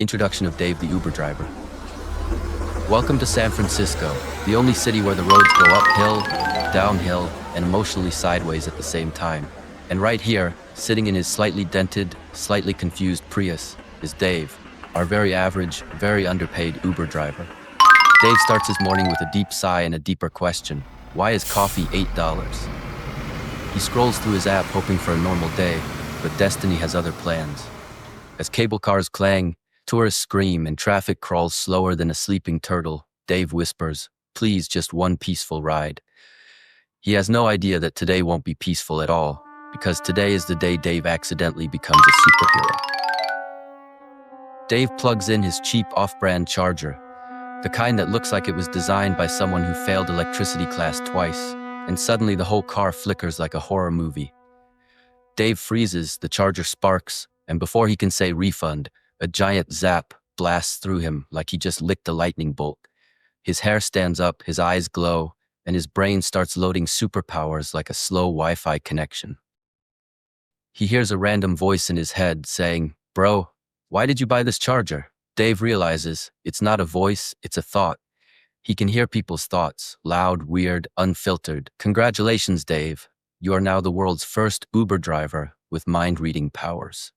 Introduction of Dave the Uber driver. Welcome to San Francisco, the only city where the roads go uphill, downhill, and emotionally sideways at the same time. And right here, sitting in his slightly dented, slightly confused Prius, is Dave, our very average, very underpaid Uber driver. Dave starts his morning with a deep sigh and a deeper question. Why is coffee $8? He scrolls through his app hoping for a normal day, but destiny has other plans. As cable cars clang, tourists scream, and traffic crawls slower than a sleeping turtle, Dave whispers, "Please, just one peaceful ride." He has no idea that today won't be peaceful at all, because today is the day Dave accidentally becomes a superhero. Dave plugs in his cheap off-brand charger, the kind that looks like it was designed by someone who failed electricity class twice, and suddenly the whole car flickers like a horror movie. Dave freezes, the charger sparks, and before he can say refund, a giant zap blasts through him like he just licked a lightning bolt. His hair stands up, his eyes glow, and his brain starts loading superpowers like a slow Wi-Fi connection. He hears a random voice in his head saying, "Bro, why did you buy this charger?" Dave realizes it's not a voice, it's a thought. He can hear people's thoughts, loud, weird, unfiltered. Congratulations, Dave. You are now the world's first Uber driver with mind-reading powers.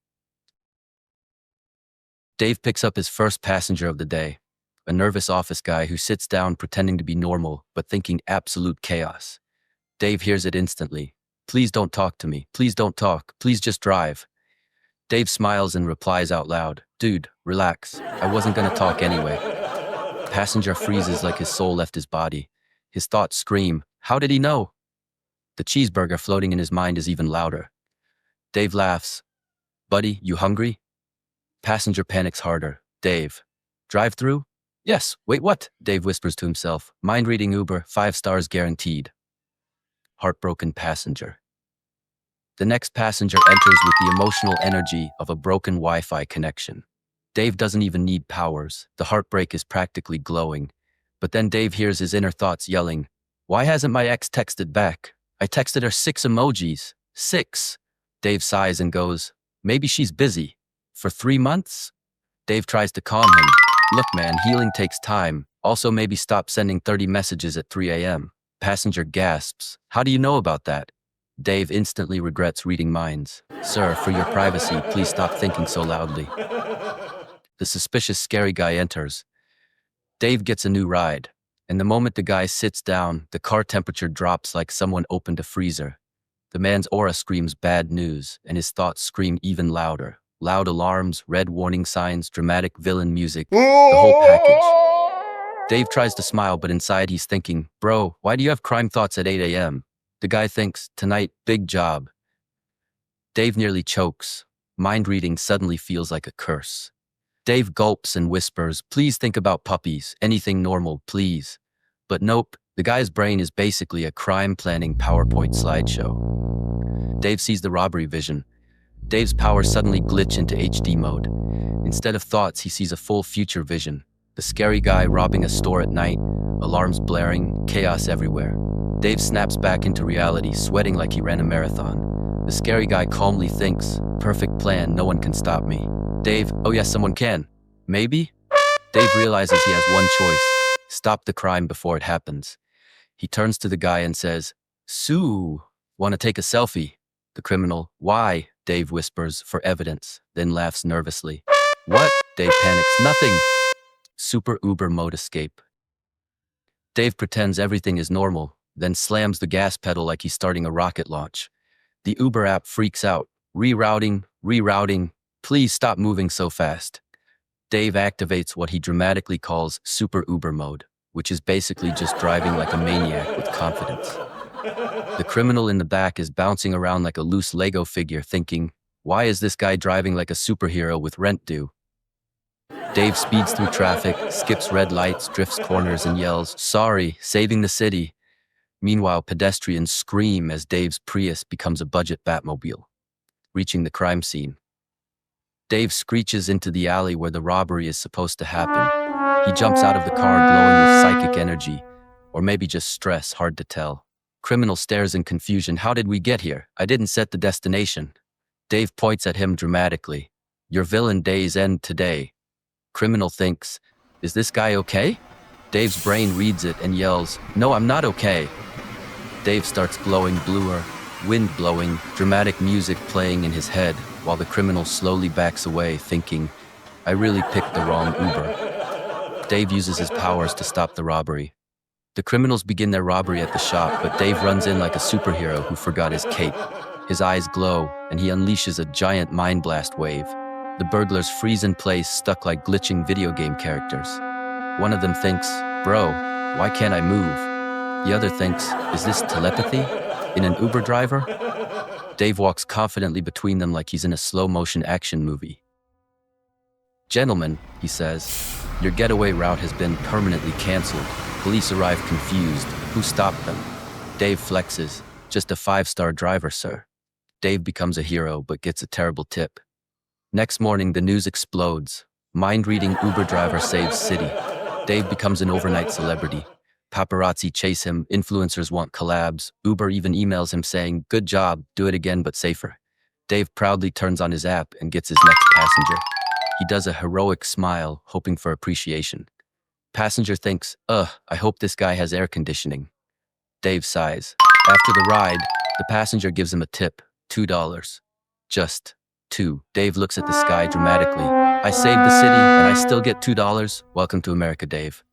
Dave picks up his first passenger of the day, a nervous office guy who sits down pretending to be normal but thinking absolute chaos. Dave hears it instantly. "Please don't talk to me. Please don't talk. Please just drive." Dave smiles and replies out loud, "Dude, relax. I wasn't gonna talk anyway." Passenger freezes like his soul left his body. His thoughts scream, "How did he know?" The cheeseburger floating in his mind is even louder. Dave laughs. "Buddy, you hungry?" Passenger panics harder. "Dave, drive-through?" "Yes, wait, what?" Dave whispers to himself. Mind-reading Uber, 5 stars guaranteed. Heartbroken passenger. The next passenger enters with the emotional energy of a broken Wi-Fi connection. Dave doesn't even need powers. The heartbreak is practically glowing. But then Dave hears his inner thoughts yelling, "Why hasn't my ex texted back? I texted her 6 emojis. 6. Dave sighs and goes, "Maybe she's busy. For 3 months?" Dave tries to calm him. "Look, man, healing takes time. Also, maybe stop sending 30 messages at 3 a.m. Passenger gasps, "How do you know about that?" Dave instantly regrets reading minds. "Sir, for your privacy, please stop thinking so loudly." The suspicious, scary guy enters. Dave gets a new ride, and the moment the guy sits down, the car temperature drops like someone opened a freezer. The man's aura screams bad news, and his thoughts scream even louder. Loud alarms, red warning signs, dramatic villain music, the whole package. Dave tries to smile, but inside he's thinking, "Bro, why do you have crime thoughts at 8 a.m.? The guy thinks, "Tonight, big job." Dave nearly chokes. Mind reading suddenly feels like a curse. Dave gulps and whispers, "Please think about puppies, anything normal, please." But nope, the guy's brain is basically a crime-planning PowerPoint slideshow. Dave sees the robbery vision. Dave's powers suddenly glitch into HD mode. Instead of thoughts, he sees a full future vision. The scary guy robbing a store at night, alarms blaring, chaos everywhere. Dave snaps back into reality, sweating like he ran a marathon. The scary guy calmly thinks, "Perfect plan, no one can stop me." Dave, "Oh yes, someone can. Maybe?" Dave realizes he has one choice. Stop the crime before it happens. He turns to the guy and says, "Sue, wanna take a selfie?" The criminal, "Why?" Dave whispers, "For evidence," then laughs nervously. "What?" Dave panics. "Nothing." Super Uber mode escape. Dave pretends everything is normal, then slams the gas pedal like he's starting a rocket launch. The Uber app freaks out. Rerouting. "Please stop moving so fast." Dave activates what he dramatically calls Super Uber mode, which is basically just driving like a maniac with confidence. The criminal in the back is bouncing around like a loose Lego figure thinking, "Why is this guy driving like a superhero with rent due?" Dave speeds through traffic, skips red lights, drifts corners, and yells, "Sorry, saving the city." Meanwhile, pedestrians scream as Dave's Prius becomes a budget Batmobile. Reaching the crime scene, Dave screeches into the alley where the robbery is supposed to happen. He jumps out of the car glowing with psychic energy, or maybe just stress, hard to tell. Criminal stares in confusion. "How did we get here? I didn't set the destination." Dave points at him dramatically. "Your villain days end today." Criminal thinks, is this guy okay? Dave's brain reads it and yells, no, I'm not okay. Dave starts glowing bluer, wind blowing, dramatic music playing in his head, while the criminal slowly backs away, thinking, I really picked the wrong Uber. Dave uses his powers to stop the robbery. The criminals begin their robbery at the shop, but Dave runs in like a superhero who forgot his cape. His eyes glow, and he unleashes a giant mind blast wave. The burglars freeze in place, stuck like glitching video game characters. One of them thinks, bro, why can't I move? The other thinks, is this telepathy? In an Uber driver? Dave walks confidently between them like he's in a slow-motion action movie. Gentlemen, he says, your getaway route has been permanently canceled. Police arrive confused. Who stopped them? Dave flexes. Just a 5-star driver, sir. Dave becomes a hero, but gets a terrible tip. Next morning, the news explodes. Mind-reading Uber driver saves city. Dave becomes an overnight celebrity. Paparazzi chase him, influencers want collabs. Uber even emails him saying, good job, do it again but safer. Dave proudly turns on his app and gets his next passenger. He does a heroic smile, hoping for appreciation. Passenger thinks, I hope this guy has air conditioning. Dave sighs. After the ride, the passenger gives him a tip, $2. Just 2. Dave looks at the sky dramatically. I saved the city and I still get $2. Welcome to America, Dave.